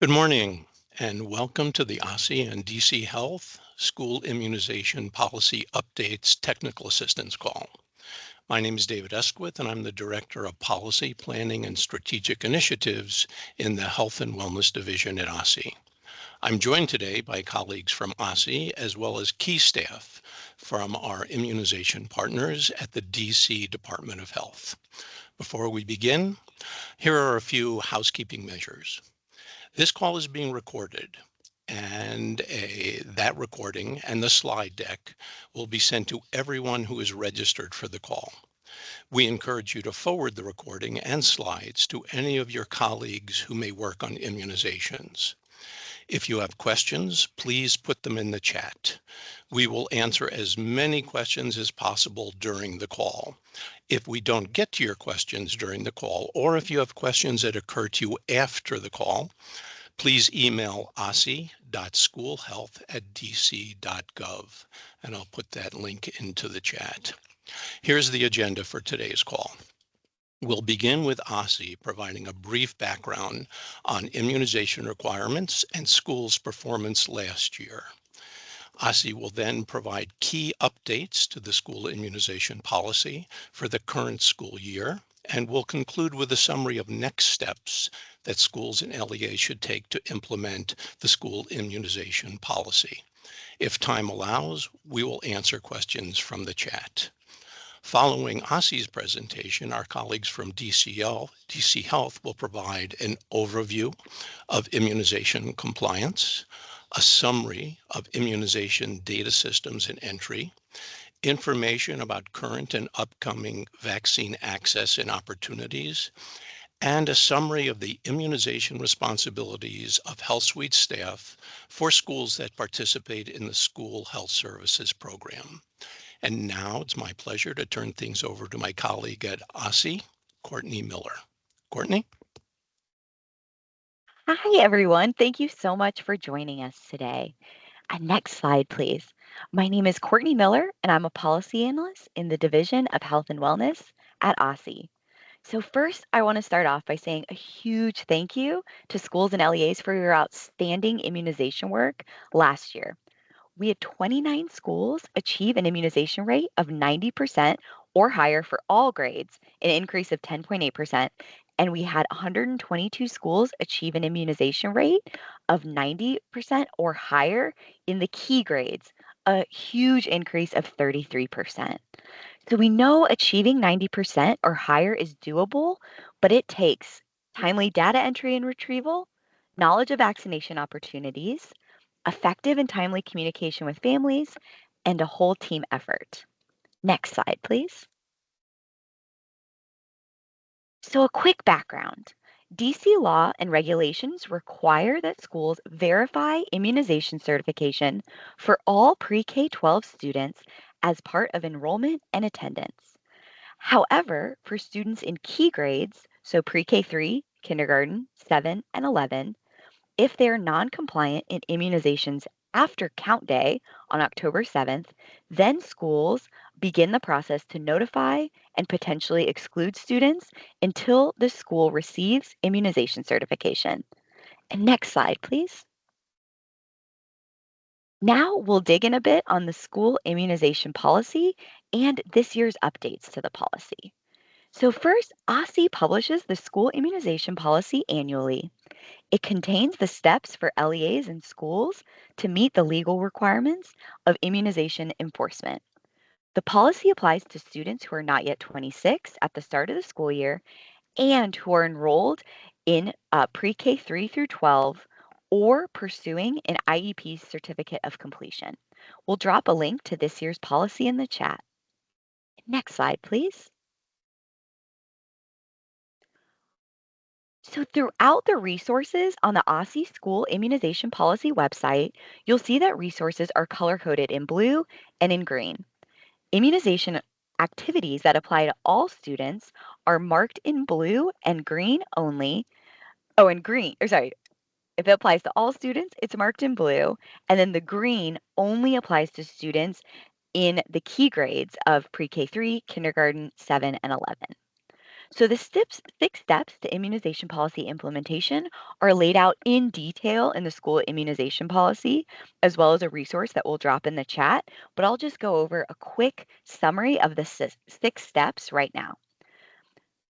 Good morning and welcome to the OSSE and DC Health School Immunization Policy Updates Technical Assistance Call. My name is David Esquith and I'm the Director of Policy Planning and Strategic Initiatives in the Health and Wellness Division at OSSE. I'm joined today by colleagues from OSSE as well as key staff from our immunization partners at the DC Department of Health. Before we begin, here are a few housekeeping measures. This call is being recorded, and that recording and the slide deck will be sent to everyone who is registered for the call. We encourage you to forward the recording and slides to any of your colleagues who may work on immunizations. If you have questions, please put them in the chat. We will answer as many questions as possible during the call. If we don't get to your questions during the call, or if you have questions that occur to you after the call, please email osse.schoolhealth@dc.gov, and I'll put that link into the chat. Here's the agenda for today's call. We'll begin with OSSE providing a brief background on immunization requirements and schools' performance last year. OSSE will then provide key updates to the school immunization policy for the current school year, and we'll conclude with a summary of next steps that schools and LEA should take to implement the school immunization policy. If time allows, we will answer questions from the chat. Following OSSE's presentation, our colleagues from DC Health will provide an overview of immunization compliance, a summary of immunization data systems and entry, information about current and upcoming vaccine access and opportunities, and a summary of the immunization responsibilities of Health Suite staff for schools that participate in the School Health Services program. And now it's my pleasure to turn things over to my colleague at OSSE, Courtney Miller. Courtney? Hi, everyone. Thank you so much for joining us today. Next slide, please. My name is Courtney Miller, and I'm a policy analyst in the Division of Health and Wellness at OSSE. So first, I want to start off by saying a huge thank you to schools and LEAs for your outstanding immunization work last year. We had 29 schools achieve an immunization rate of 90% or higher for all grades, an increase of 10.8%. And we had 122 schools achieve an immunization rate of 90% or higher in the key grades, a huge increase of 33%. So we know achieving 90% or higher is doable, but it takes timely data entry and retrieval, knowledge of vaccination opportunities, effective and timely communication with families, and a whole team effort. Next slide, please. So a quick background. DC law and regulations require that schools verify immunization certification for all pre-K-12 students as part of enrollment and attendance. However, for students in key grades, so pre-K3, kindergarten, 7, and 11, if they're non-compliant in immunizations after count day on October 7th, then schools begin the process to notify and potentially exclude students until the school receives immunization certification. And next slide, please. Now we'll dig in a bit on the school immunization policy and this year's updates to the policy. So first, OSSE publishes the school immunization policy annually. It contains the steps for LEAs and schools to meet the legal requirements of immunization enforcement. The policy applies to students who are not yet 26 at the start of the school year and who are enrolled in pre-K 3 through 12 or pursuing an IEP certificate of completion. We'll drop a link to this year's policy in the chat. Next slide, please. So throughout the resources on the OSSE School Immunization Policy website, you'll see that resources are color-coded in blue and in green. Immunization activities that apply to all students are marked in blue and green only. Oh, and green, or sorry, if it applies to all students, it's marked in blue, and then the green only applies to students in the key grades of pre-K 3, kindergarten, 7, and 11. So the six steps to immunization policy implementation are laid out in detail in the school immunization policy, as well as a resource that we'll drop in the chat. But I'll just go over a quick summary of the six steps right now.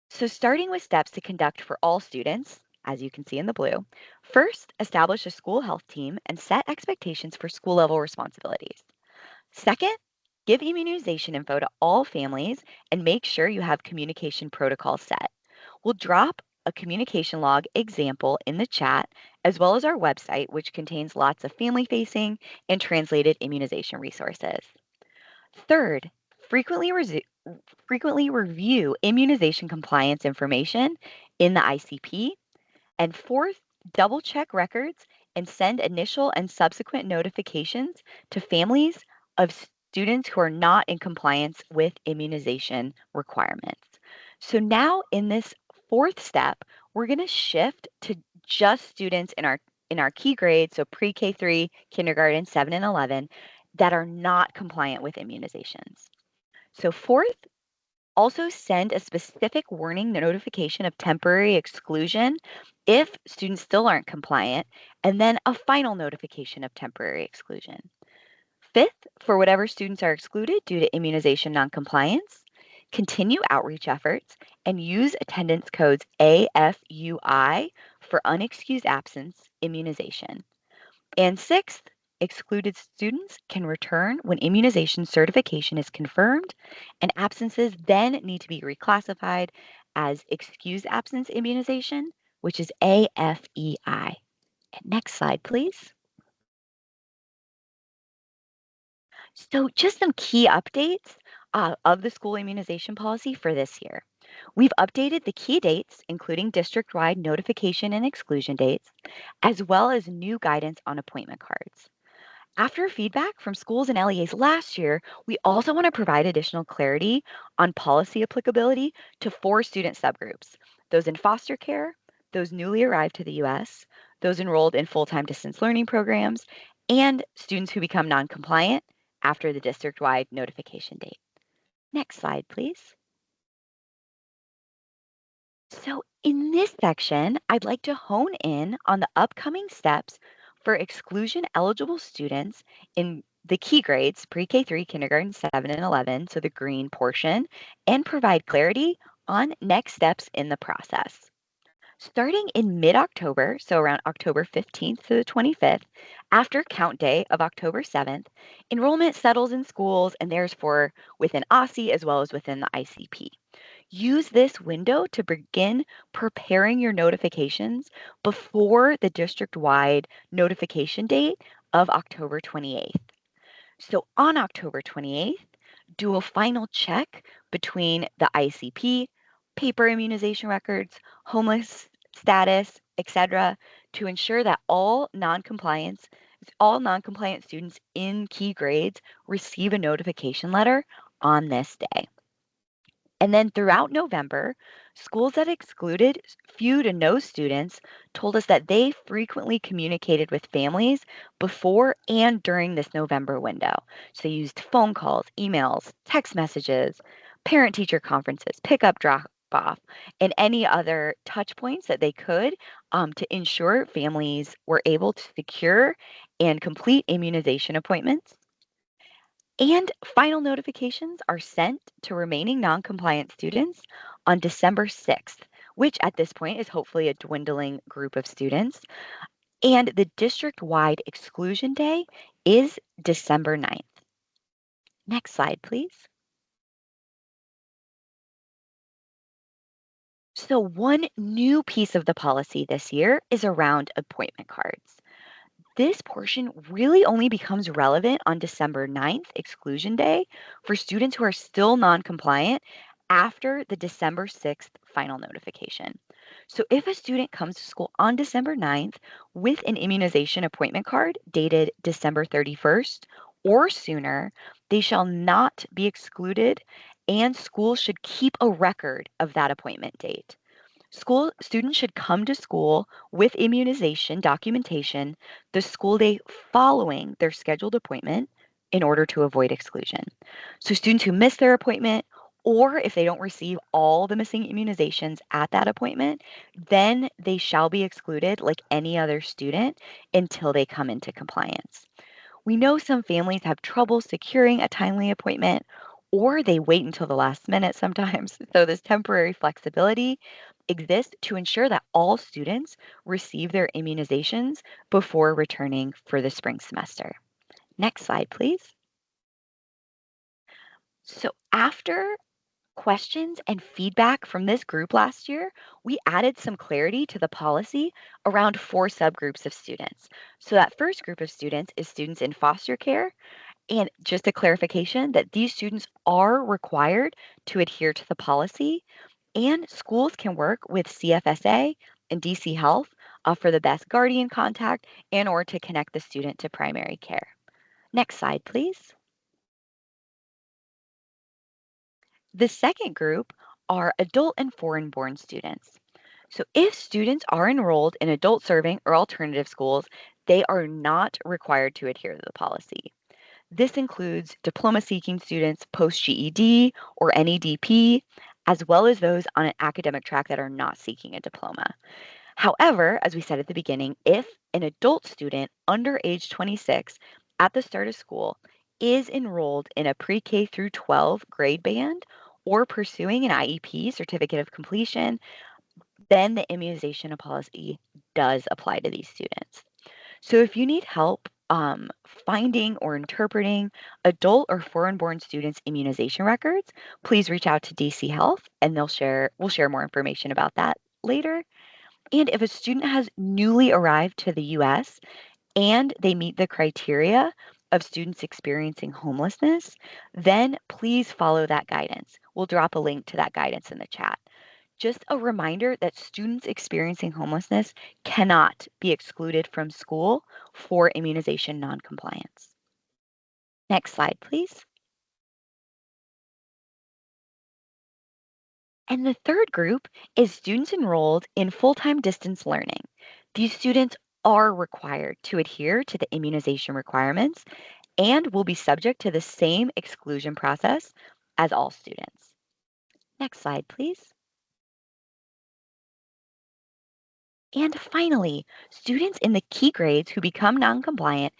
So starting with steps to conduct for all students, as you can see in the blue, first, establish a school health team and set expectations for school level responsibilities. Second, give immunization info to all families and make sure you have communication protocols set. We'll drop a communication log example in the chat, as well as our website, which contains lots of family facing and translated immunization resources. Third, frequently review immunization compliance information in the ICP. And fourth, double check records and send initial and subsequent notifications to families of students who are not in compliance with immunization requirements. So now in this fourth step, we're going to shift to just students in our key grades, so pre-K 3, kindergarten, 7 and 11, that are not compliant with immunizations. So fourth, also send a specific warning notification of temporary exclusion if students still aren't compliant, and then a final notification of temporary exclusion. Fifth, for whatever students are excluded due to immunization noncompliance, continue outreach efforts and use attendance codes AFUI for unexcused absence immunization. And sixth, excluded students can return when immunization certification is confirmed, and absences then need to be reclassified as excused absence immunization, which is AFEI. Next slide, please. So just some key updates of the school immunization policy for this year. We've updated the key dates, including district-wide notification and exclusion dates, as well as new guidance on appointment cards. After feedback from schools and LEAs last year, we also want to provide additional clarity on policy applicability to 4 student subgroups: those in foster care, those newly arrived to the US, those enrolled in full-time distance learning programs, and students who become non-compliant after the district-wide notification date. Next slide, please. So in this section, I'd like to hone in on the upcoming steps for exclusion eligible students in the key grades, pre-K 3, kindergarten, 7 and 11, so the green portion, and provide clarity on next steps in the process. Starting in mid-October, so around October 15th to the 25th, after count day of October 7th, enrollment settles in schools and there's for within OSSE as well as within the ICP. Use this window to begin preparing your notifications before the district-wide notification date of October 28th. So on October 28th, do a final check between the ICP, paper immunization records, homeless status, etc., to ensure that all non-compliant students in key grades receive a notification letter on this day. And then throughout November, schools that excluded few to no students told us that they frequently communicated with families before and during this November window. So they used phone calls, emails, text messages, parent teacher conferences, pick up, drop off, and any other touch points that they could to ensure families were able to secure and complete immunization appointments. And final notifications are sent to remaining non-compliant students on December 6th, which at this point is hopefully a dwindling group of students. And the district-wide exclusion day is December 9th. Next slide, please. So one new piece of the policy this year is around appointment cards. This portion really only becomes relevant on December 9th, exclusion day, for students who are still non-compliant after the December 6th final notification. So if a student comes to school on December 9th with an immunization appointment card dated December 31st or sooner, they shall not be excluded, and schools should keep a record of that appointment date. School students should come to school with immunization documentation the school day following their scheduled appointment in order to avoid exclusion. So students who miss their appointment or if they don't receive all the missing immunizations at that appointment, then they shall be excluded like any other student until they come into compliance. We know some families have trouble securing a timely appointment or they wait until the last minute sometimes. So, this temporary flexibility exists to ensure that all students receive their immunizations before returning for the spring semester. Next slide, please. So, after questions and feedback from this group last year, we added some clarity to the policy around four subgroups of students. So, that first group of students is students in foster care. And just a clarification that these students are required to adhere to the policy, and schools can work with CFSA and DC Health for the best guardian contact and or to connect the student to primary care. Next slide, please. The second group are adult and foreign-born students. So if students are enrolled in adult serving or alternative schools, they are not required to adhere to the policy. This includes diploma-seeking students post-GED or NEDP, as well as those on an academic track that are not seeking a diploma. However, as we said at the beginning, if an adult student under age 26 at the start of school is enrolled in a pre-K through 12 grade band or pursuing an IEP certificate of completion, then the immunization policy does apply to these students. So if you need help finding or interpreting adult or foreign-born students' immunization records, please reach out to DC Health and we'll share more information about that later. And if a student has newly arrived to the US and they meet the criteria of students experiencing homelessness, then please follow that guidance. We'll drop a link to that guidance in the chat. Just a reminder that students experiencing homelessness cannot be excluded from school for immunization noncompliance. Next slide, please. And the third group is students enrolled in full-time distance learning. These students are required to adhere to the immunization requirements and will be subject to the same exclusion process as all students. Next slide, please. And finally, students in the key grades who become noncompliant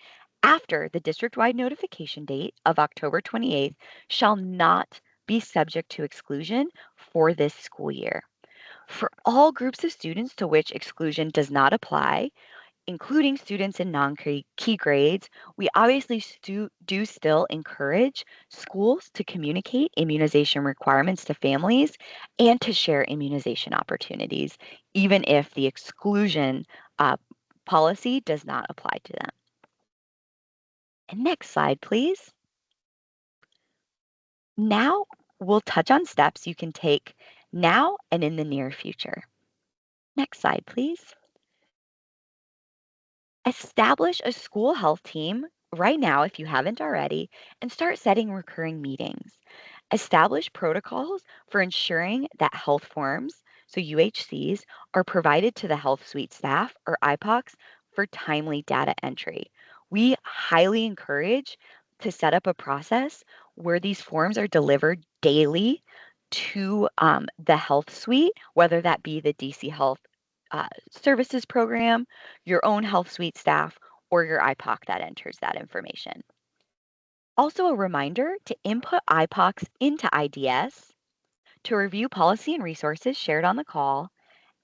after the district-wide notification date of October 28th shall not be subject to exclusion for this school year. For all groups of students to which exclusion does not apply, including students in non-key grades, we obviously do still encourage schools to communicate immunization requirements to families and to share immunization opportunities, even if the exclusion uh, policy does not apply to them. And next slide, please. Now we'll touch on steps you can take now and in the near future. Next slide, please. Establish a school health team right now if you haven't already and start setting recurring meetings. Establish protocols for ensuring that health forms, so UHCs, are provided to the health suite staff or IPOCs for timely data entry. We highly encourage to set up a process where these forms are delivered daily to the health suite, whether that be the DC Health services program, your own health suite staff, or your IPOC that enters that information. Also, a reminder to input IPOCs into IDS, to review policy and resources shared on the call,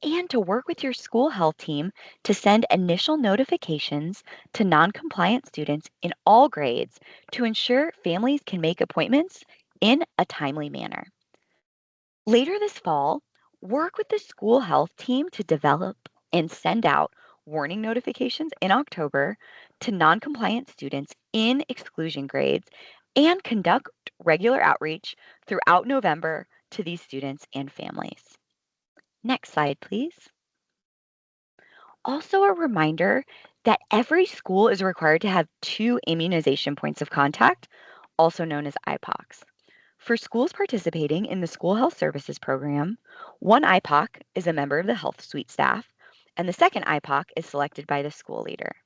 and to work with your school health team to send initial notifications to non-compliant students in all grades to ensure families can make appointments in a timely manner. Later this fall, work with the school health team to develop and send out warning notifications in October to non-compliant students in exclusion grades and conduct regular outreach throughout November to these students and families. Next slide, please. Also, a reminder that every school is required to have 2 immunization points of contact, also known as IPOCs. For schools participating in the School Health Services Program, one IPOC is a member of the health suite staff, and the second IPOC is selected by the school leader.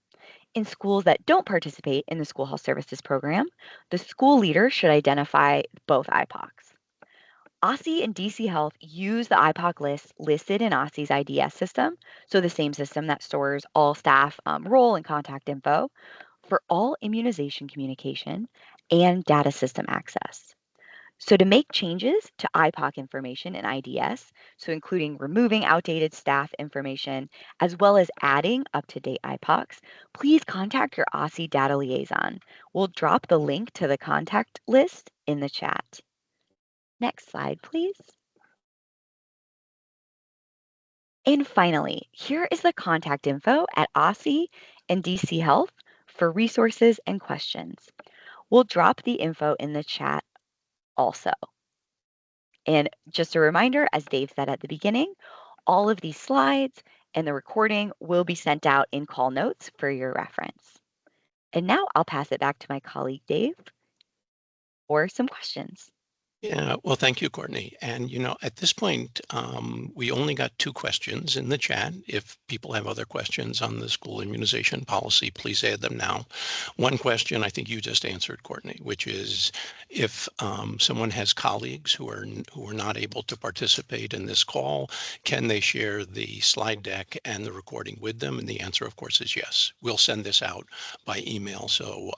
In schools that don't participate in the School Health Services Program, the school leader should identify both IPOCs. OSSE and DC Health use the IPOC list listed in OSSE's IDS system, so the same system that stores all staff role and contact info for all immunization communication and data system access. So to make changes to IPOC information in IDS, so including removing outdated staff information as well as adding up-to-date IPOCs, please contact your OSSE data liaison. We'll drop the link to the contact list in the chat. Next slide, please. And finally, here is the contact info at OSSE and DC Health for resources and questions. We'll drop the info in the chat also. And just a reminder, as Dave said at the beginning, all of these slides and the recording will be sent out in call notes for your reference. And now I'll pass it back to my colleague Dave for some questions. Yeah, well, thank you, Courtney. And, at this point, we only got 2 questions in the chat. If people have other questions on the school immunization policy, please add them now. One question I think you just answered, Courtney, which is if someone has colleagues who are not able to participate in this call, can they share the slide deck and the recording with them? And the answer, of course, is yes. We'll send this out by email. So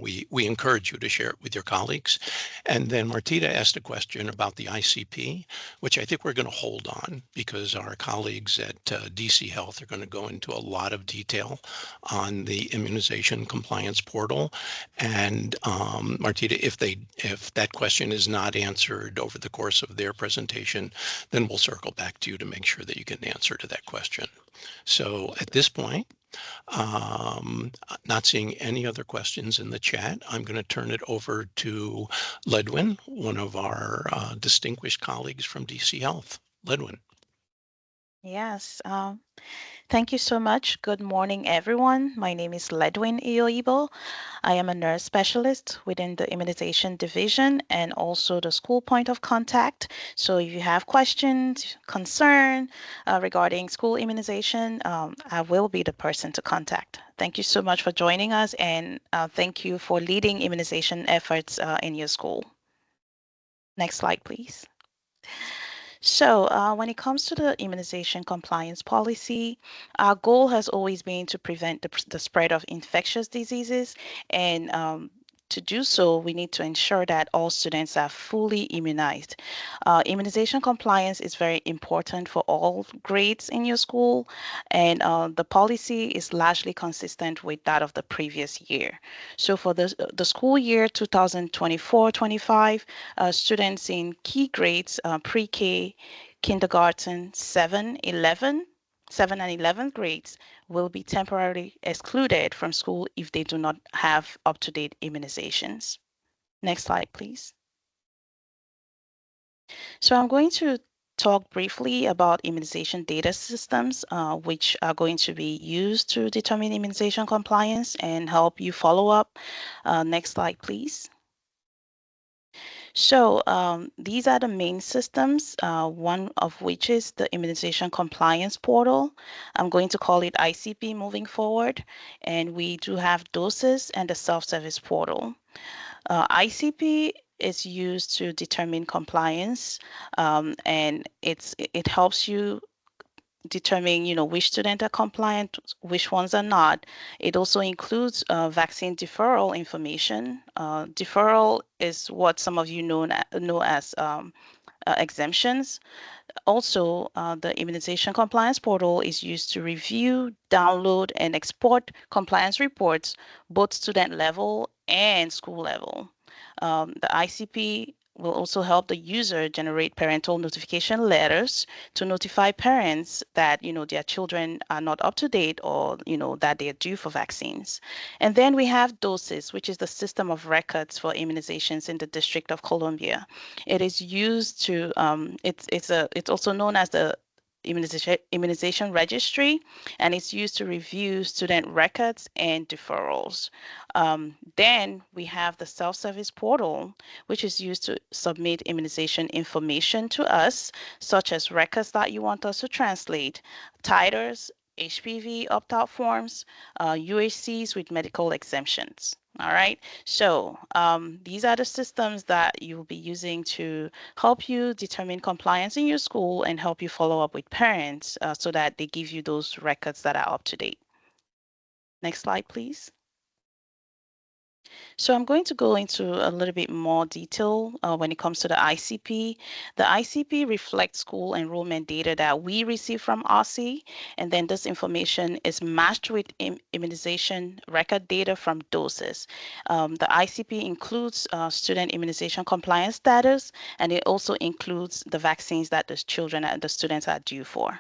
we encourage you to share it with your colleagues. And then Martita asked a question about the ICP, which I think we're going to hold on because our colleagues at DC Health are going to go into a lot of detail on the immunization compliance portal. And Martita, if that question is not answered over the course of their presentation, then we'll circle back to you to make sure that you get an answer to that question. So at this point, not seeing any other questions in the chat, I'm going to turn it over to Ledwin, one of our distinguished colleagues from DC Health. Ledwin. Yes, thank you so much. Good morning, everyone. My name is Ledwin Ioibo. I am a nurse specialist within the immunization division and also the school point of contact. So if you have questions, concern regarding school immunization, I will be the person to contact. Thank you so much for joining us, and thank you for leading immunization efforts in your school. Next slide, please. So when it comes to the immunization compliance policy, our goal has always been to prevent the spread of infectious diseases. And to do so, we need to ensure that all students are fully immunized. Immunization compliance is very important for all grades in your school, and the policy is largely consistent with that of the previous year. So for the school year 2024-25, students in key grades, pre-K, kindergarten, 7 and 11th grades will be temporarily excluded from school if they do not have up-to-date immunizations. Next slide, please. So I'm going to talk briefly about immunization data systems, which are going to be used to determine immunization compliance and help you follow up. Next slide, please. So these are the main systems, one of which is the Immunization Compliance Portal. I'm going to call it ICP moving forward. And we do have doses and the self-service portal. ICP is used to determine compliance, and it helps you determine, which students are compliant, which ones are not. It also includes vaccine deferral information. Deferral is what some of you know as exemptions. Also, the Immunization Compliance Portal is used to review, download, and export compliance reports, both student level and school level. The ICP will also help the user generate parental notification letters to notify parents that their children are not up to date, or that they are due for vaccines. And then we have doses, which is the system of records for immunizations in the District of Columbia. It is used to it's also known as the immunization registry, and it's used to review student records and deferrals. Then we have the self-service portal, which is used to submit immunization information to us, such as records that you want us to translate, titers, HPV opt-out forms, UHCs with medical exemptions. All right, so these are the systems that you'll be using to help you determine compliance in your school and help you follow up with parents so that they give you those records that are up to date. Next slide, please. So I'm going to go into a little bit more detail when it comes to the ICP. The ICP reflects school enrollment data that we receive from OSSE, and then this information is matched with immunization record data from doses. The ICP includes student immunization compliance status, and it also includes the vaccines that the children and the students are due for.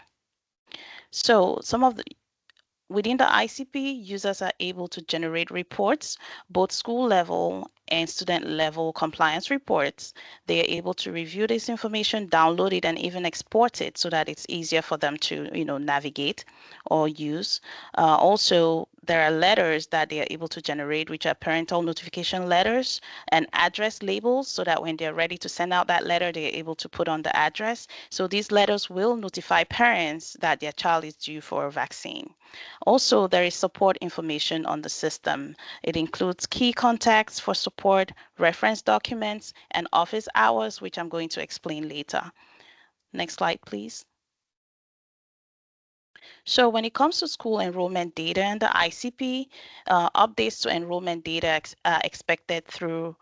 So within the ICP, users are able to generate reports, both school level and student level compliance reports. They are able to review this information, download it, and even export it so that it's easier for them to, navigate or use. Also, there are letters that they are able to generate, which are parental notification letters and address labels, so that when they're ready to send out that letter, they're able to put on the address. So these letters will notify parents that their child is due for a vaccine. Also, there is support information on the system. It includes key contacts for support, reference documents, and office hours, which I'm going to explain later. Next slide, please. So when it comes to school enrollment data and the ICP, updates to enrollment data are expected through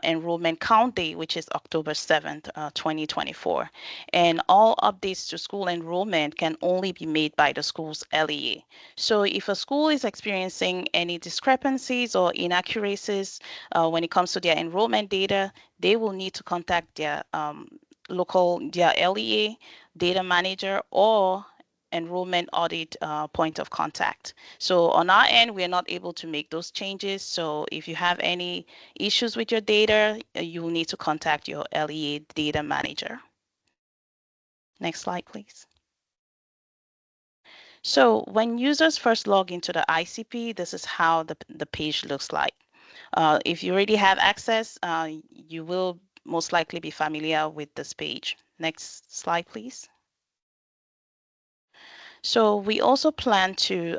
enrollment count day, which is October 7th, 2024. And all updates to school enrollment can only be made by the school's LEA. So if a school is experiencing any discrepancies or inaccuracies when it comes to their enrollment data, they will need to contact their their LEA, data manager, or enrollment audit point of contact. So on our end, we are not able to make those changes. So if you have any issues with your data, you will need to contact your LEA data manager. Next slide, please. So when users first log into the ICP, this is how the page looks like. If you already have access, you will most likely be familiar with this page. Next slide, please. So we also plan to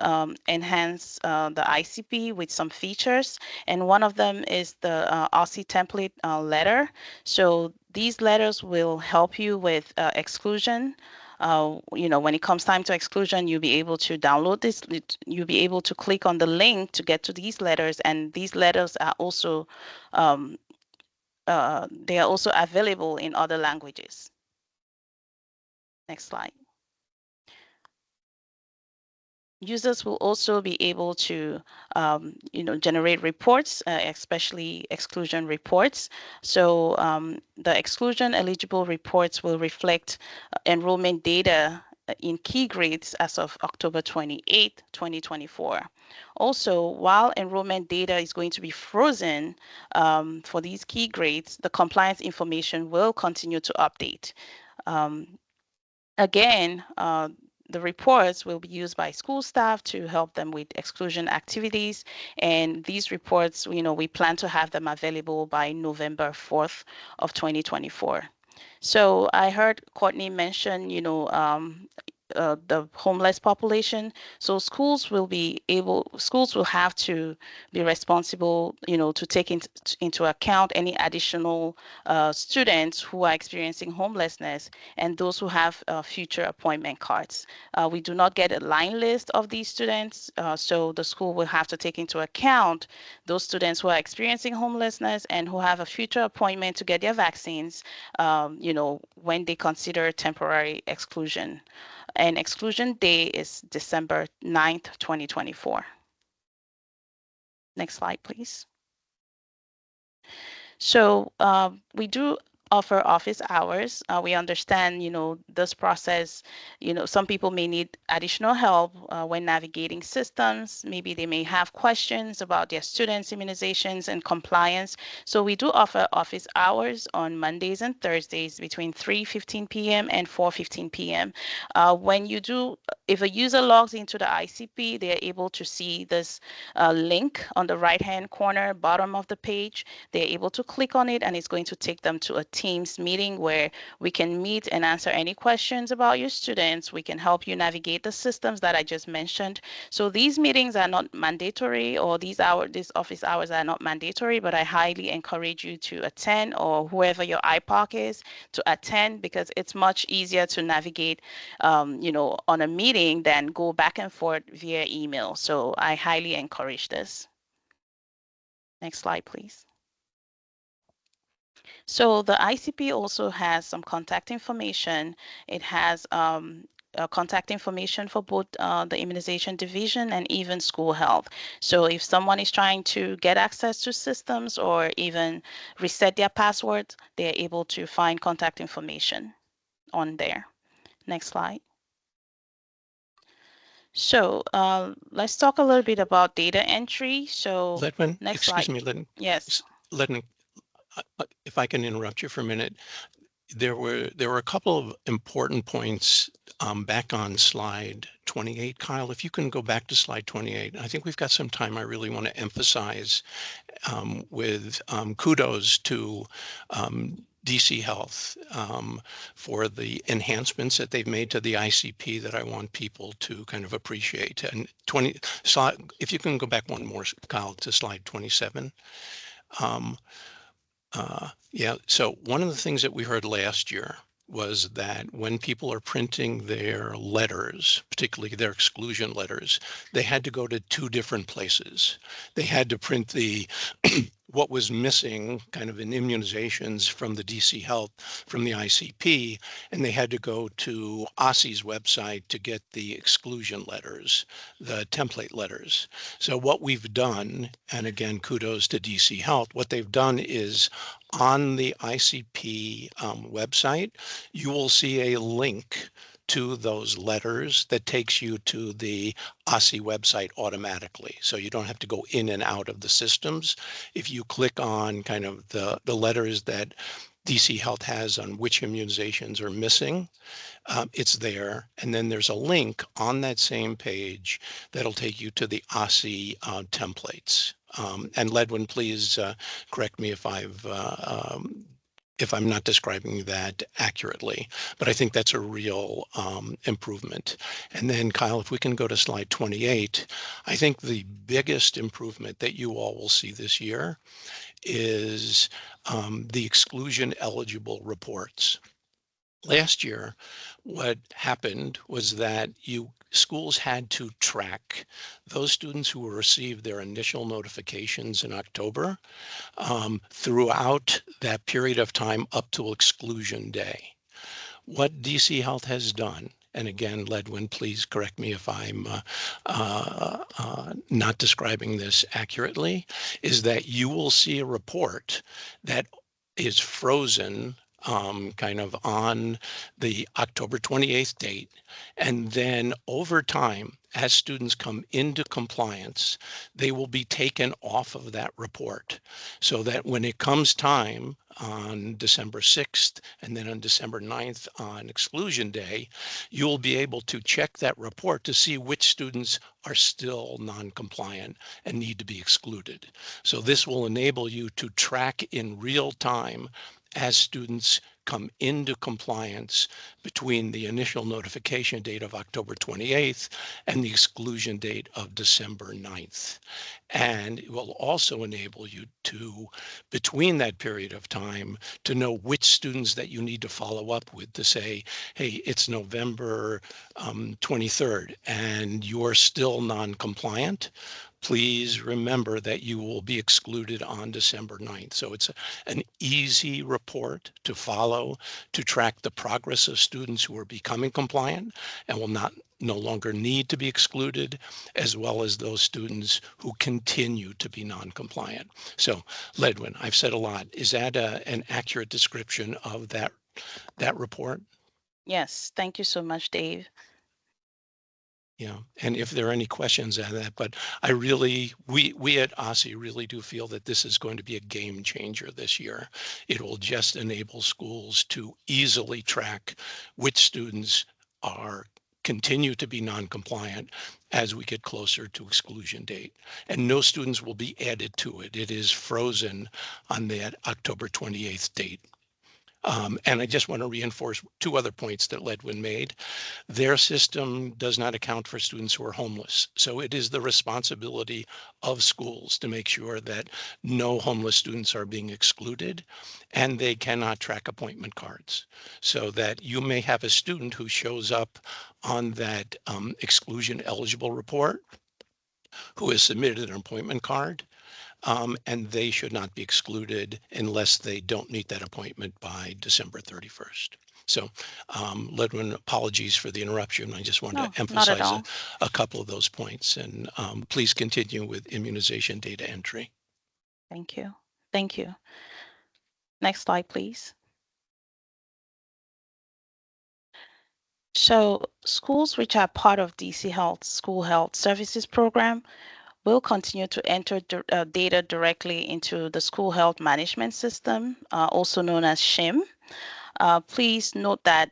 enhance the ICP with some features, and one of them is the OSSE template letter. So these letters will help you with exclusion. When it comes time to exclusion, you'll be able to download this. You'll be able to click on the link to get to these letters, and these letters are also they are also available in other languages. Next slide. Users will also be able to, generate reports, especially exclusion reports. So the exclusion eligible reports will reflect enrollment data in key grades as of October 28, 2024. Also, while enrollment data is going to be frozen for these key grades, the compliance information will continue to update. Again, the reports will be used by school staff to help them with exclusion activities. And these reports, we plan to have them available by November 4th of 2024. So I heard Courtney mention, the homeless population. So schools will have to be responsible, to take into account any additional students who are experiencing homelessness and those who have future appointment cards. We do not get a line list of these students, so the school will have to take into account those students who are experiencing homelessness and who have a future appointment to get their vaccines, when they consider temporary exclusion. And exclusion day is December 9th, 2024. Next slide, please. So we do offer office hours. We understand, this process, some people may need additional help when navigating systems. Maybe they may have questions about their students' immunizations and compliance. So we do offer office hours on Mondays and Thursdays between 3:15 p.m. and 4:15 p.m. If a user logs into the ICP, they are able to see this link on the right-hand corner, bottom of the page. They're able to click on it, and it's going to take them to a Teams meeting where we can meet and answer any questions about your students. We can help you navigate the systems that I just mentioned. So these meetings are not mandatory, or these office hours are not mandatory, but I highly encourage you to attend, or whoever your IPOC is to attend, because it's much easier to navigate on a meeting than go back and forth via email. So I highly encourage this. Next slide, please. So the ICP also has some contact information. It has contact information for both the immunization division and even school health. So if someone is trying to get access to systems or even reset their passwords, they're able to find contact information on there. Next slide. So let's talk a little bit about data entry. So Ledwin, next excuse slide. me, Ledwin. Yes. Ledwin, if I can interrupt you for a minute. There were a couple of important points back on slide 28. Kyle, if you can go back to slide 28, I think we've got some time. I really want to emphasize with kudos to DC Health for the enhancements that they've made to the ICP that I want people to kind of appreciate. And if you can go back one more, Kyle, to slide 27. Yeah, so one of the things that we heard last year was that when people are printing their letters, particularly their exclusion letters, they had to go to two different places. They had to print the what was missing kind of in immunizations from the DC Health, from the ICP, and they had to go to OSSE's website to get the exclusion letters, the template letters. So what we've done, and again, kudos to DC Health, what they've done is on the ICP website, you will see a link to those letters that takes you to the OSSE website automatically. So you don't have to go in and out of the systems. If you click on kind of the letters that DC Health has on which immunizations are missing, it's there. And then there's a link on that same page that'll take you to the OSSE templates. And Ledwin, please correct me if I'm not describing that accurately, but I think that's a real improvement. And then Kyle, if we can go to slide 28, I think the biggest improvement that you all will see this year is the exclusion eligible reports. Last year, what happened was that schools had to track those students who received their initial notifications in October throughout that period of time up to exclusion day. What DC Health has done, and again, Ledwin, please correct me if I'm not describing this accurately, is that you will see a report that is frozen kind of on the October 28th date. And then over time, as students come into compliance, they will be taken off of that report so that when it comes time on December 6th and then on December 9th on exclusion day, you'll be able to check that report to see which students are still non-compliant and need to be excluded. So this will enable you to track in real time as students come into compliance between the initial notification date of October 28th and the exclusion date of December 9th. And it will also enable you to, between that period of time, to know which students that you need to follow up with to say, hey, it's November 23rd and you're still non-compliant. Please remember that you will be excluded on December 9th. So it's an easy report to follow to track the progress of students who are becoming compliant and will no longer need to be excluded, as well as those students who continue to be non-compliant. So Ledwin, I've said a lot. Is that an accurate description of that report? Yes, thank you so much, Dave. Yeah, and if there are any questions on that, but I really, we at OSSE really do feel that this is going to be a game changer this year. It will just enable schools to easily track which students continue to be non-compliant as we get closer to exclusion date. And no students will be added to it. It is frozen on that October 28th date. And I just want to reinforce two other points that Ledwin made. Their system does not account for students who are homeless. So it is the responsibility of schools to make sure that no homeless students are being excluded, and they cannot track appointment cards. So that you may have a student who shows up on that exclusion eligible report who has submitted an appointment card, and they should not be excluded unless they don't meet that appointment by December 31st. So, Ledwin, apologies for the interruption. I just wanted to not at emphasize all. a couple of those points, and please continue with immunization data entry. Thank you. Thank you. Next slide, please. So schools which are part of DC Health School Health Services Program will continue to enter data directly into the School Health Management System, also known as SHIM. Please note that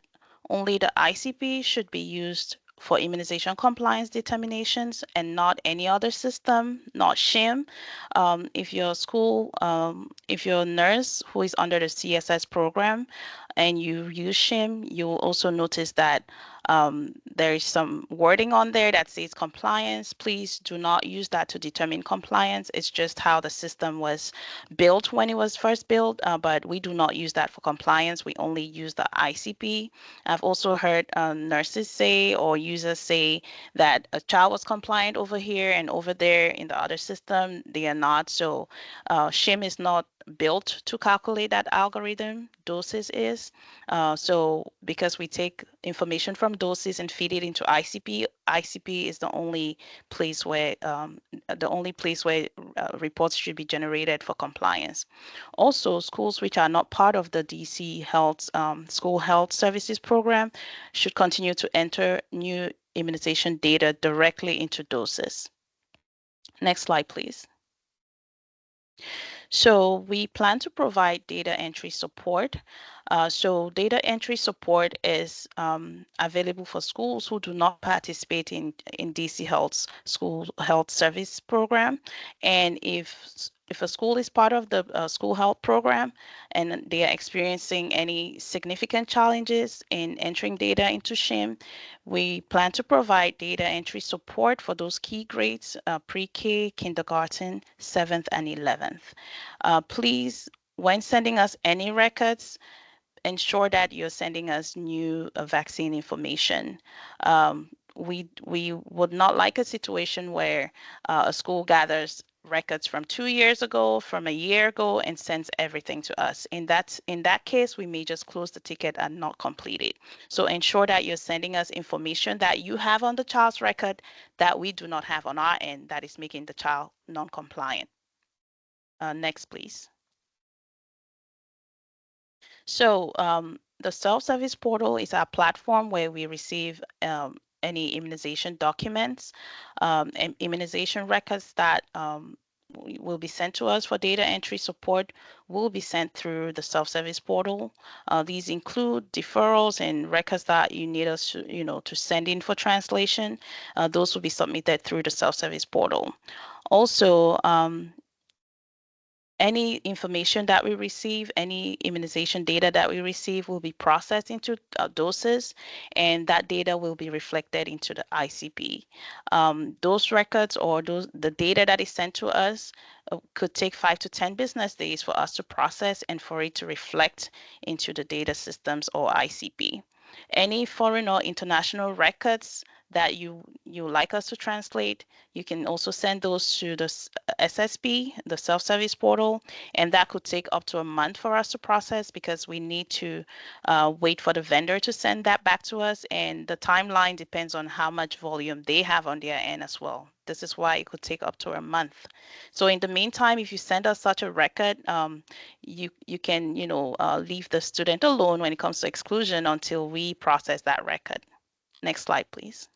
only the ICP should be used for immunization compliance determinations and not any other system, not SHIM. If your if you're a nurse who is under the CSS program and you use SHIM, you'll also notice that there is some wording on there that says compliance. Please do not use that to determine compliance. It's just how the system was built when it was first built, but we do not use that for compliance. We only use the ICP. I've also heard nurses say or users say that a child was compliant over here and over there in the other system, they are not. So SHIM is not built to calculate that algorithm. DOSIS is. So because we take information from DOSIS and feed it into ICP, ICP is the only place where reports should be generated for compliance. Also, schools which are not part of the DC Health School Health Services Program should continue to enter new immunization data directly into DOSIS. Next slide, please. So we plan to provide data entry support. So data entry support is available for schools who do not participate in DC Health's School Health Service Program. And if a school is part of the school health program and they are experiencing any significant challenges in entering data into SHIM, we plan to provide data entry support for those key grades, pre-K, kindergarten, 7th, and 11th. Please, when sending us any records, ensure that you're sending us new vaccine information. We would not like a situation where a school gathers records from 2 years ago, from a year ago, and sends everything to us. In that case, we may just close the ticket and not complete it. So ensure that you're sending us information that you have on the child's record that we do not have on our end that is making the child non-compliant. Next, please. So the self-service portal is our platform where we receive any immunization documents and immunization records that will be sent to us for data entry support will be sent through the self-service portal. These include deferrals and records that you need us to send in for translation. Those will be submitted through the self-service portal. Also, any information that we receive, any immunization data that we receive will be processed into doses, and that data will be reflected into the ICP. Those records or the data that is sent to us could take 5 to 10 business days for us to process and for it to reflect into the data systems or ICP. Any foreign or international records that you like us to translate, you can also send those to the SSP, the self-service portal, and that could take up to a month for us to process because we need to wait for the vendor to send that back to us, and the timeline depends on how much volume they have on their end as well. This is why it could take up to a month. So in the meantime, if you send us such a record, you can leave the student alone when it comes to exclusion until we process that record. Next slide, please.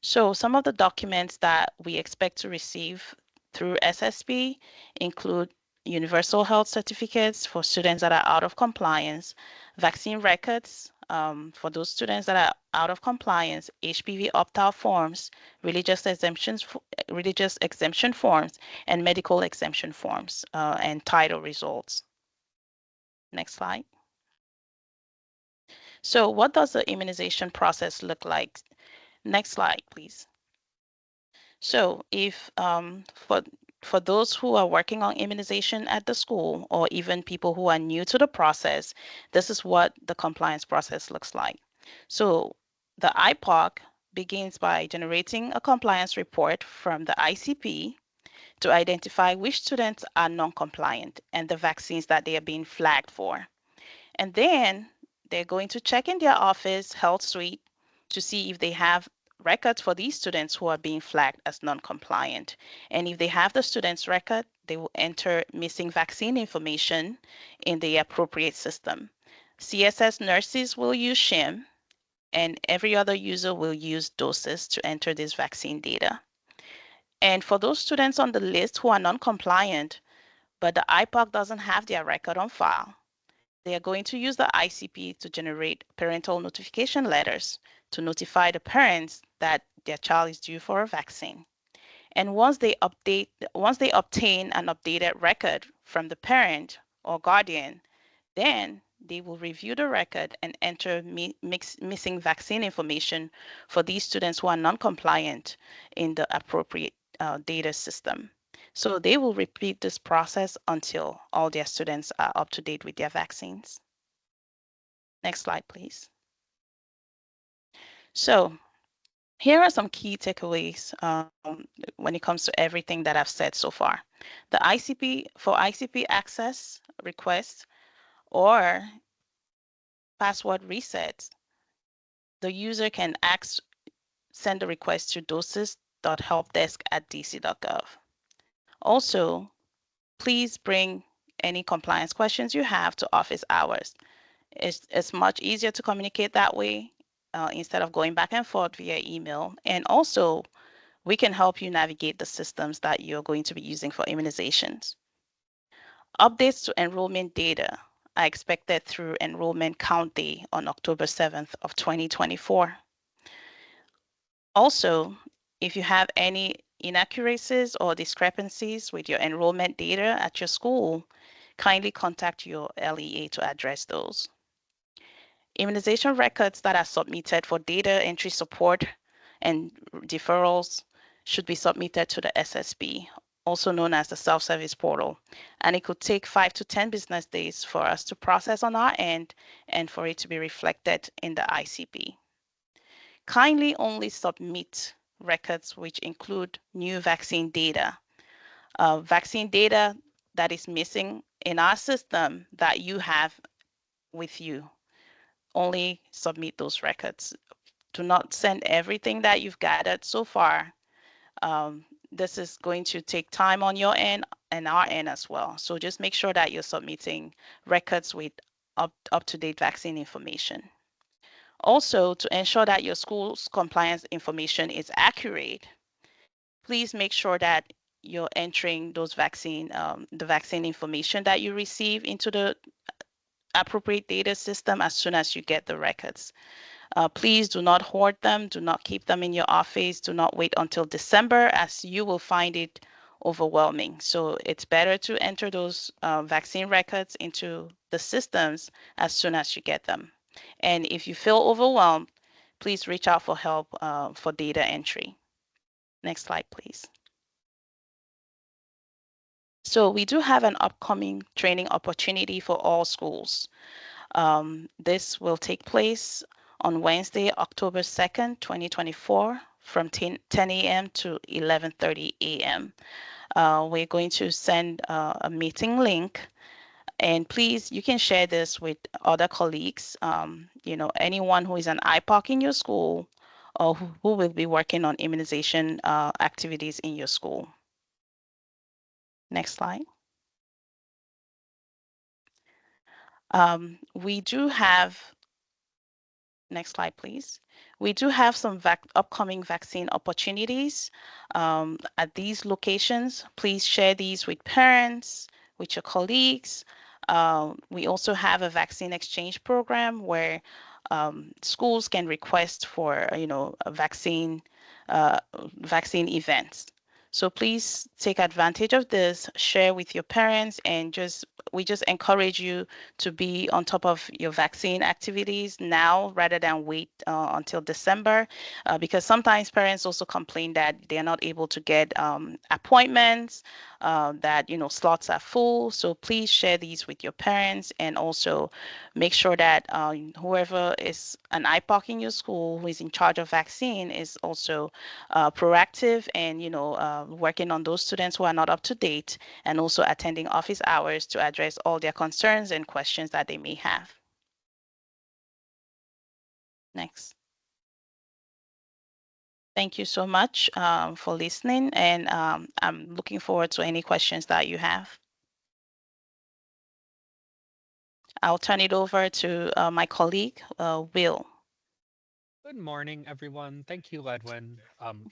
So some of the documents that we expect to receive through SSP include universal health certificates for students that are out of compliance, vaccine records, for those students that are out of compliance, HPV opt-out forms, religious exemption forms, and medical exemption forms, and title results. Next slide. So what does the immunization process look like? Next slide, please. So if for those who are working on immunization at the school, or even people who are new to the process, this is what the compliance process looks like. So the IPOC begins by generating a compliance report from the ICP to identify which students are non-compliant and the vaccines that they are being flagged for. And then they're going to check in their office health suite to see if they have records for these students who are being flagged as non-compliant. And if they have the student's record, they will enter missing vaccine information in the appropriate system. CSS nurses will use SHIM, and every other user will use doses to enter this vaccine data. And for those students on the list who are non-compliant, but the IPOC doesn't have their record on file, they are going to use the ICP to generate parental notification letters to notify the parents that their child is due for a vaccine. And once they obtain an updated record from the parent or guardian, then they will review the record and enter missing vaccine information for these students who are non-compliant in the appropriate data system. So they will repeat this process until all their students are up to date with their vaccines. Next slide, please. So here are some key takeaways when it comes to everything that I've said so far. The ICP access request or password resets, the user can send a request to doses.helpdesk@dc.gov. Also, please bring any compliance questions you have to office hours. It's much easier to communicate that way instead of going back and forth via email. And also, we can help you navigate the systems that you're going to be using for immunizations. Updates to enrollment data are expected through enrollment count day on October 7th of 2024. Also, if you have any inaccuracies or discrepancies with your enrollment data at your school, kindly contact your LEA to address those. Immunization records that are submitted for data entry support and deferrals should be submitted to the SSP, also known as the self-service portal. And it could take 5 to 10 business days for us to process on our end and for it to be reflected in the ICP. Kindly only submit records which include new vaccine data. Vaccine data that is missing in our system that you have with you. Only submit those records. Do not send everything that you've gathered so far. This is going to take time on your end and our end as well. So just make sure that you're submitting records with up-to-date vaccine information. Also, to ensure that your school's compliance information is accurate, please make sure that you're entering those the vaccine information that you receive into the appropriate data system as soon as you get the records. Please do not hoard them. Do not keep them in your office. Do not wait until December, as you will find it overwhelming. So it's better to enter those vaccine records into the systems as soon as you get them. And if you feel overwhelmed, please reach out for help for data entry. Next slide, please. So we do have an upcoming training opportunity for all schools. This will take place on Wednesday, October 2nd, 2024, from 10 a.m. to 11:30 a.m. We're going to send a meeting link, and please, you can share this with other colleagues, anyone who is an IPOC in your school or who will be working on immunization activities in your school. Next slide. We do have Next slide, please. We do have some upcoming vaccine opportunities at these locations. Please share these with parents, with your colleagues. We also have a vaccine exchange program where schools can request for vaccine events. So please take advantage of this, share with your parents, and we just encourage you to be on top of your vaccine activities now rather than wait until December, because sometimes parents also complain that they're not able to get appointments, that slots are full. So please share these with your parents, and also make sure that whoever is an IPOC in your school who is in charge of vaccine is also proactive and working on those students who are not up to date, and also attending office hours to address all their concerns and questions that they may have. Next. Thank you so much for listening, and I'm looking forward to any questions that you have. I'll turn it over to my colleague, Will. Good morning, everyone. Thank you, Ledwin.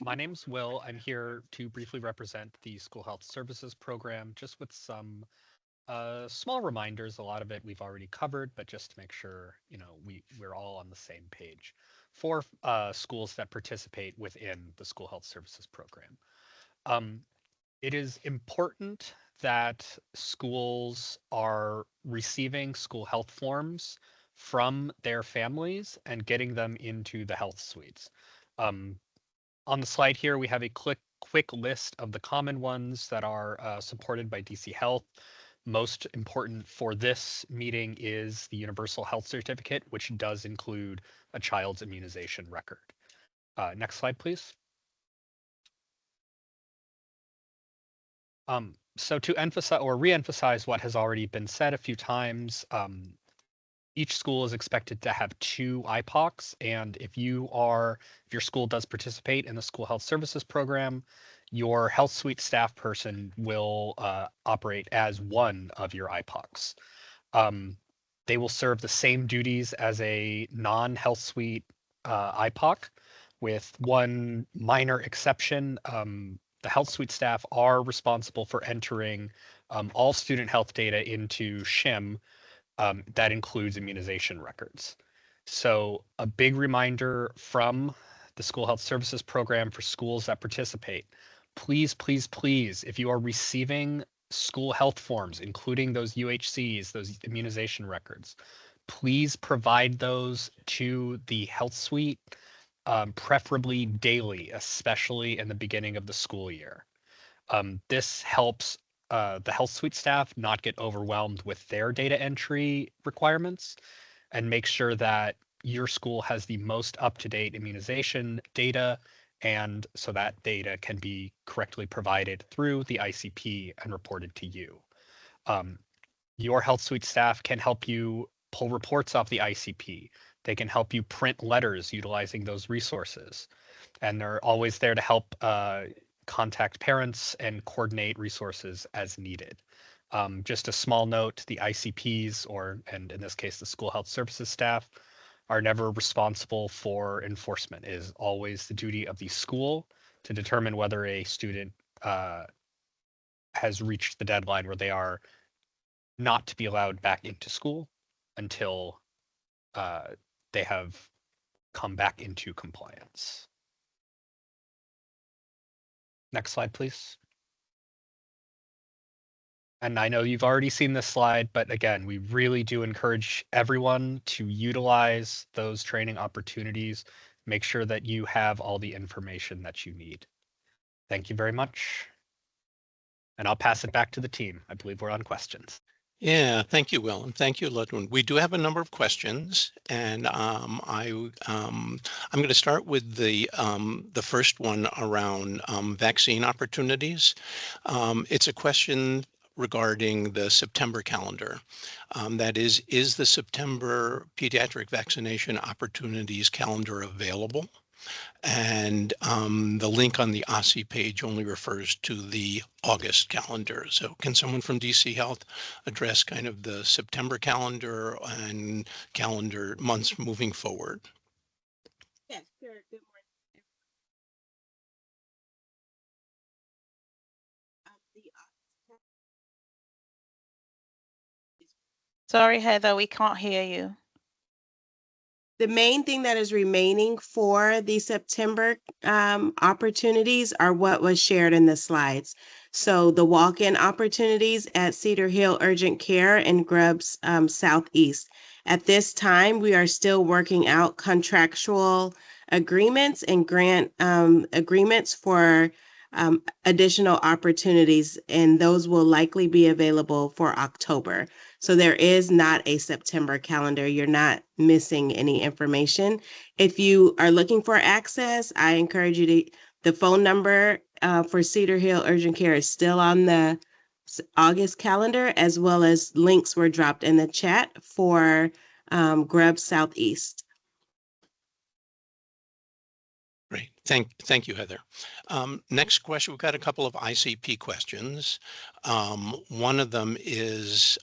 My name's Will. I'm here to briefly represent the School Health Services Program, just with some small reminders. A lot of it we've already covered, but just to make sure we're all on the same page for schools that participate within the School Health Services Program. It is important that schools are receiving school health forms from their families and getting them into the health suites. On the slide here, we have a quick list of the common ones that are supported by DC Health. Most important for this meeting is the Universal Health Certificate, which does include a child's immunization record. Next slide, please. So to emphasize or re-emphasize what has already been said a few times, each school is expected to have 2 IPOCs, and if your school does participate in the School Health Services Program, your health suite staff person will operate as one of your IPOCs. They will serve the same duties as a non-health suite IPOC, with one minor exception. The health suite staff are responsible for entering all student health data into SHIM. That includes immunization records. So a big reminder from the School Health Services Program for schools that participate, please, please, please, if you are receiving school health forms, including those UHCs, those immunization records, please provide those to the health suite, preferably daily, especially in the beginning of the school year. This helps the health suite staff not get overwhelmed with their data entry requirements, and make sure that your school has the most up-to-date immunization data, and so that data can be correctly provided through the ICP and reported to you. Your health suite staff can help you pull reports off the ICP. They can help you print letters utilizing those resources. And they're always there to help contact parents and coordinate resources as needed. Just a small note, the ICPs, and in this case, the school health services staff, are never responsible for enforcement. It is always the duty of the school to determine whether a student has reached the deadline where they are not to be allowed back into school until they have come back into compliance. Next slide, please. And I know you've already seen this slide, but again, we really do encourage everyone to utilize those training opportunities. Make sure that you have all the information that you need. Thank you very much. And I'll pass it back to the team. I believe we're on questions. Yeah, thank you, Will, and thank you, Ludwin. We do have a number of questions, and I'm going to start with the first one around vaccine opportunities. It's a question regarding the September calendar. That is the September pediatric vaccination opportunities calendar available? And the link on the OSSE page only refers to the August calendar. So can someone from DC Health address kind of the September calendar and calendar months moving forward? Yes, sure. Good morning. Sorry, Heather, we can't hear you. The main thing that is remaining for the September opportunities are what was shared in the slides. So the walk-in opportunities at Cedar Hill Urgent Care and Grubbs Southeast. At this time, we are still working out contractual agreements and grant agreements for additional opportunities, and those will likely be available for October. So there is not a September calendar. You're not missing any information. If you are looking for access, I encourage you the phone number for Cedar Hill Urgent Care is still on the August calendar, as well as links were dropped in the chat for Grubb Southeast. Great. Thank you, Heather. Next question, we've got a couple of ICP questions. One of them is,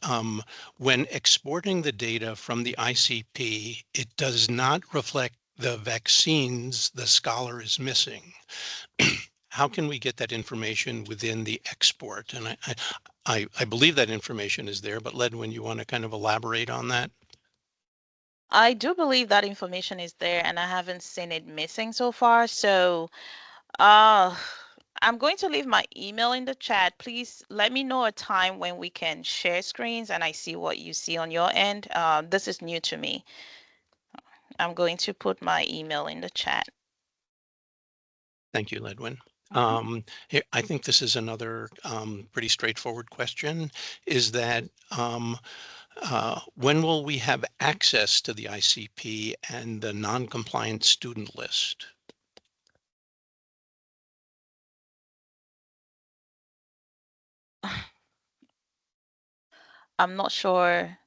when exporting the data from the ICP, it does not reflect the vaccines the scholar is missing. How can we get that information within the export? And I believe that information is there, but Ledwin, you want to kind of elaborate on that? I do believe that information is there, and I haven't seen it missing so far. So I'm going to leave my email in the chat. Please let me know a time when we can share screens and I see what you see on your end. This is new to me. I'm going to put my email in the chat. Thank you, Ledwin. Here, I think this is another pretty straightforward question, is that when will we have access to the ICP and the non-compliant student list? I'm not sure.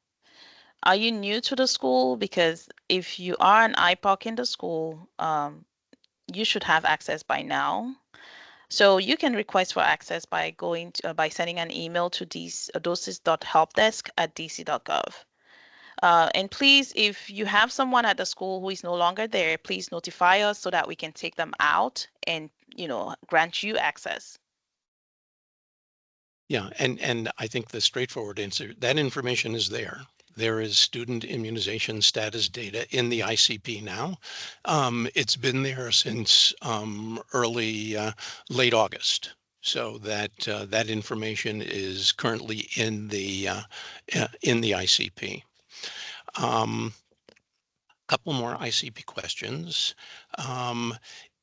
Are you new to the school? Because if you are an IPOC in the school, you should have access by now. So you can request for access by going to, by sending an email to doses.helpdesk@dc.gov. And please, if you have someone at the school who is no longer there, please notify us so that we can take them out and, grant you access. Yeah, and I think the straightforward answer, that information is there. There is student immunization status data in the ICP now. It's been there since late August. So that information is currently in the ICP. Couple more ICP questions.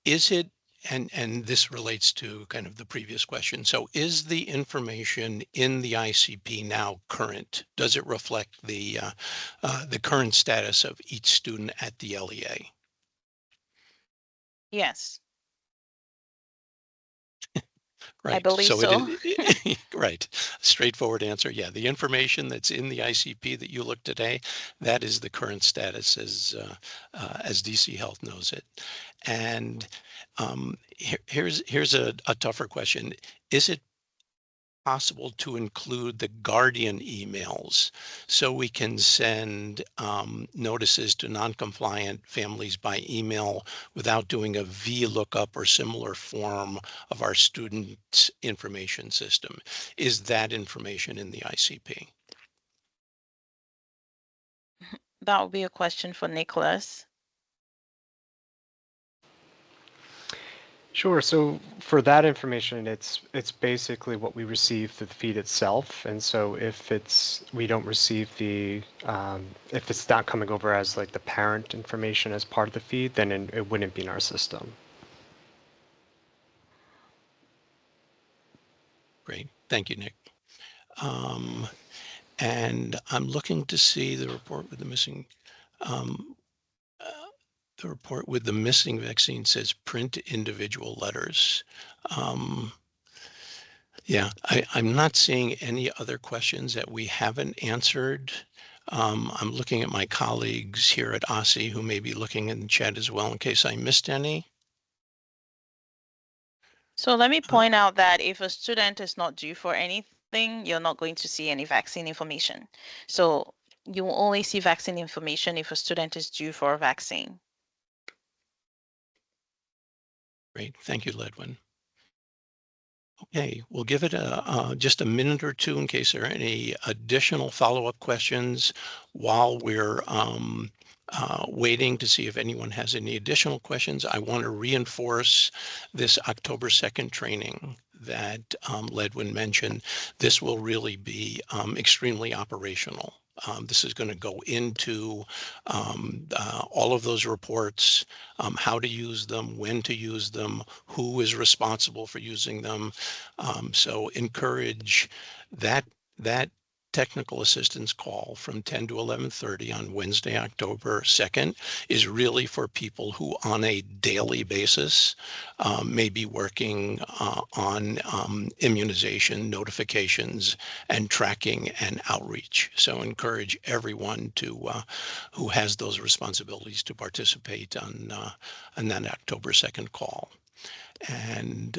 Is it, and this relates to kind of the previous question. So is the information in the ICP now current? Does it reflect the current status of each student at the LEA? Yes. Right. I believe so. It is right. Straightforward answer. Yeah, the information that's in the ICP that you looked today, that is the current status as DC Health knows it. And here's a tougher question. Is it possible to include the guardian emails so we can send notices to non-compliant families by email without doing a VLOOKUP or similar form of our student information system? Is that information in the ICP? That would be a question for Nicholas. Sure. So for that information, it's basically what we receive through the feed itself. And so if we don't receive the if it's not coming over as like the parent information as part of the feed, then it wouldn't be in our system. Great. Thank you, Nick. And I'm looking to see the report with the missing. The report with the missing vaccine says print individual letters. Yeah, I'm not seeing any other questions that we haven't answered. I'm looking at my colleagues here at OSSE who may be looking in the chat as well in case I missed any. So let me point out that if a student is not due for anything, you're not going to see any vaccine information. So you will only see vaccine information if a student is due for a vaccine. Great, thank you, Ledwin. Okay, we'll give it just a minute or two in case there are any additional follow-up questions while we're waiting to see if anyone has any additional questions. I want to reinforce this October 2nd training that Ledwin mentioned. This will really be extremely operational. This is going to go into all of those reports, how to use them, when to use them, who is responsible for using them. So encourage that technical assistance call from 10 to 11:30 on Wednesday, October 2nd is really for people who on a daily basis may be working on immunization notifications and tracking and outreach. So encourage everyone to who has those responsibilities to participate on that October 2nd call. And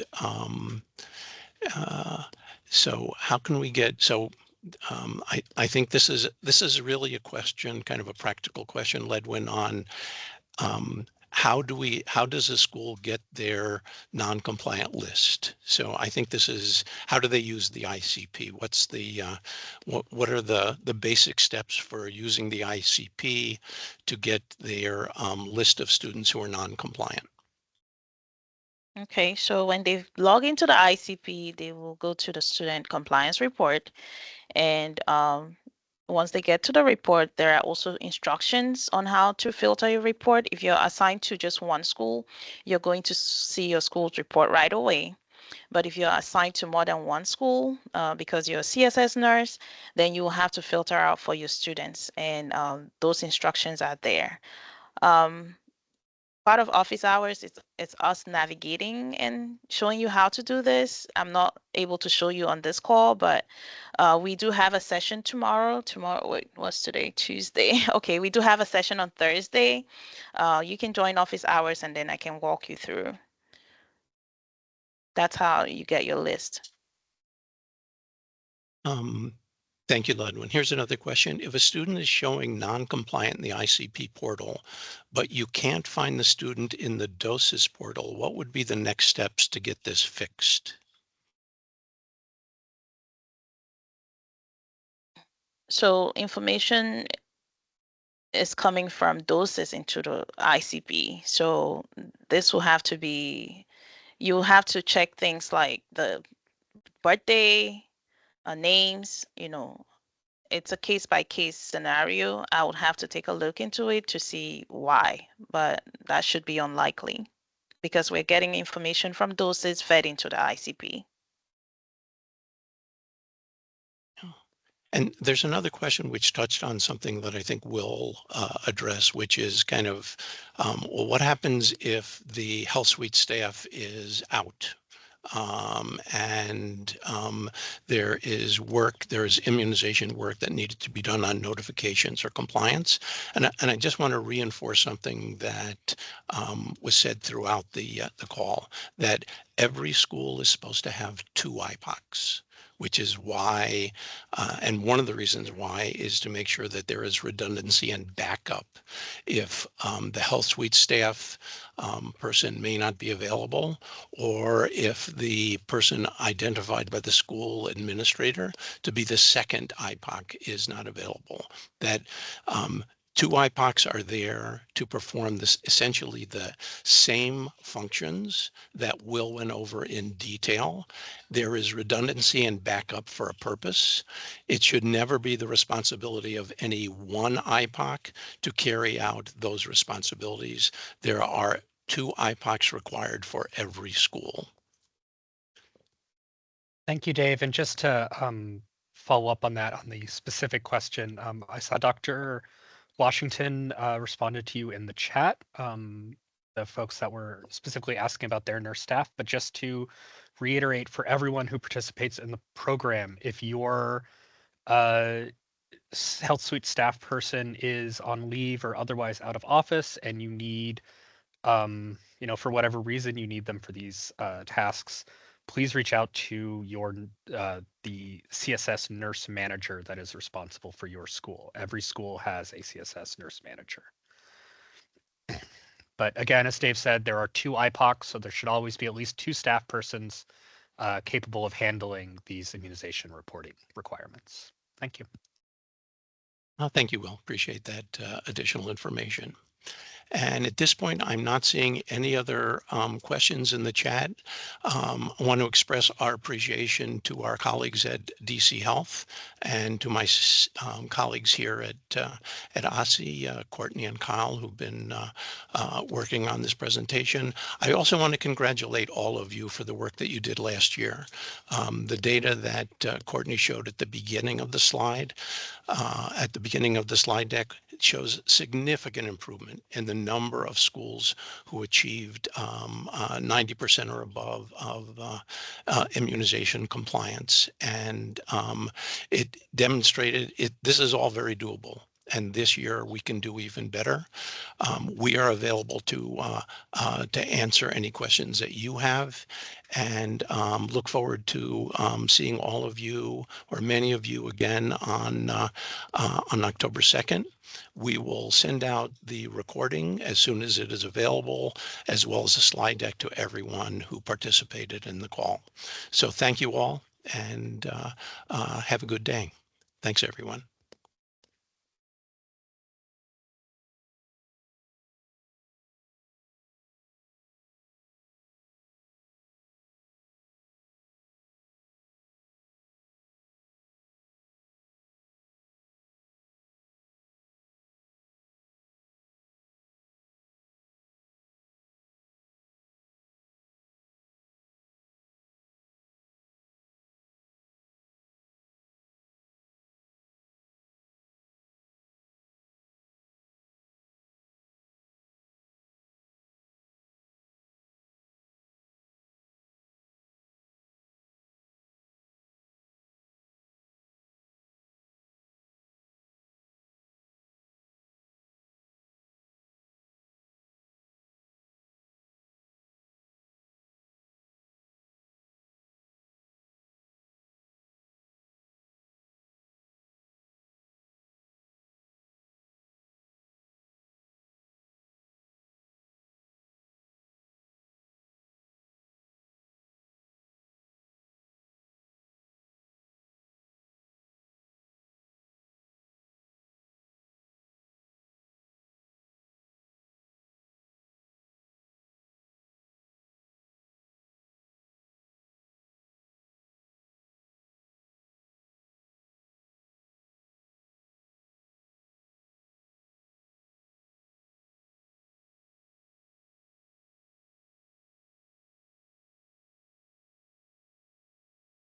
so how can we get, so I think this is really a question, kind of a practical question, Ledwin, on how does a school get their non-compliant list? So I think this is, how do they use the ICP? What's the what are the basic steps for using the ICP to get their list of students who are non-compliant? Okay, so when they log into the ICP, they will go to the student compliance report. And once they get to the report, there are also instructions on how to filter your report. If you're assigned to just one school, you're going to see your school's report right away. But if you're assigned to more than one school, because you're a CSS nurse, then you will have to filter out for your students. And those instructions are there. Part of office hours, it's us navigating and showing you how to do this. I'm not able to show you on this call, but we do have a session tomorrow. Wait, what's today? Tuesday. Okay, we do have a session on Thursday. You can join office hours and then I can walk you through. That's how you get your list. Thank you, Ludwin. Here's another question. If a student is showing non-compliant in the ICP portal, but you can't find the student in the DOSIS portal, what would be the next steps to get this fixed? So information is coming from DOSIS into the ICP. So this will have to be, you'll have to check things like the birthday, names, it's a case by case scenario. I would have to take a look into it to see why, but that should be unlikely because we're getting information from doses fed into the ICP. And there's another question which touched on something that I think we'll address, which is kind of, well, what happens if the health suite staff is out? There is immunization work that needed to be done on notifications or compliance. And I just want to reinforce something that was said throughout the call, that every school is supposed to have 2 IPOCs, which is why, and one of the reasons why is to make sure that there is redundancy and backup. If the health suite staff person may not be available, or if the person identified by the school administrator to be the second IPOC is not available, that 2 IPOCs are there to perform this, essentially the same functions that Will went over in detail. There is redundancy and backup for a purpose. It should never be the responsibility of any one IPOC to carry out those responsibilities. There are 2 IPOCs required for every school. Thank you, Dave. And just to follow up on that, on the specific question, I saw Dr. Washington responded to you in the chat, the folks that were specifically asking about their nurse staff, but just to reiterate for everyone who participates in the program, if your health suite staff person is on leave or otherwise out of office and you need, for whatever reason you need them for these tasks, please reach out to the CSS nurse manager that is responsible for your school. Every school has a CSS nurse manager. But again, as Dave said, there are 2 IPOCs, so there should always be at least 2 staff persons capable of handling these immunization reporting requirements. Thank you. Thank you, Will. Appreciate that additional information. And at this point, I'm not seeing any other questions in the chat. I want to express our appreciation to our colleagues at DC Health and to my colleagues here at OSSE, Courtney and Kyle, who've been working on this presentation. I also want to congratulate all of you for the work that you did last year. The data that Courtney showed at the beginning of the slide, deck, shows significant improvement in the number of schools who achieved 90% or above of immunization compliance. And it demonstrated this is all very doable. And this year we can do even better. We are available to answer any questions that you have, and look forward to seeing all of you or many of you again on October 2nd. We will send out the recording as soon as it is available, as well as a slide deck to everyone who participated in the call. So thank you all, and have a good day. Thanks, everyone.